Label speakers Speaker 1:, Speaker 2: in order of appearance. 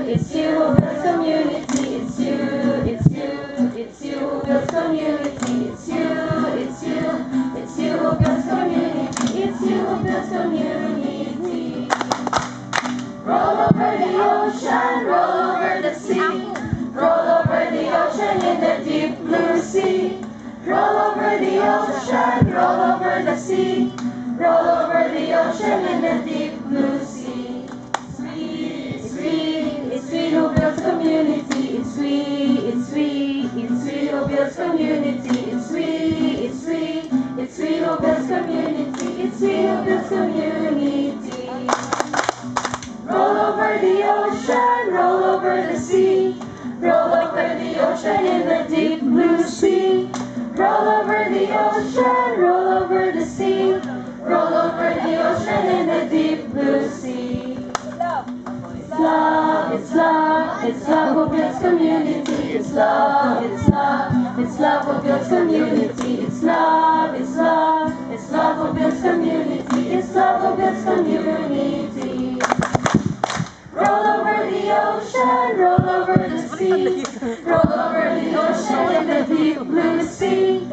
Speaker 1: it's you who builds community. It's you, it's you, it's you who builds community. It's you, it's you, it's you who builds community. It's you who builds community. Roll over the ocean, roll over the sea. Roll over the ocean in the deep blue sea. Roll over the ocean, roll over the sea. Roll over the ocean in the deep blue sea. It's we, it's we who builds community. It's we, it's we, it's we who builds community. It's we, it's we, it's we who builds community. It's we who builds community. Roll over the ocean, roll over the sea. Roll over the ocean in the deep blue sea. Roll over the ocean, roll over the sea. Roll over the ocean in the deep blue sea. It's love, it's love, it's love who builds community. It's love, it's love, it's love who builds community. It's love, it's love, it's love who builds community. It's love who builds community. Roll over the ocean, roll over the sea. Roll over the ocean in the deep blue sea.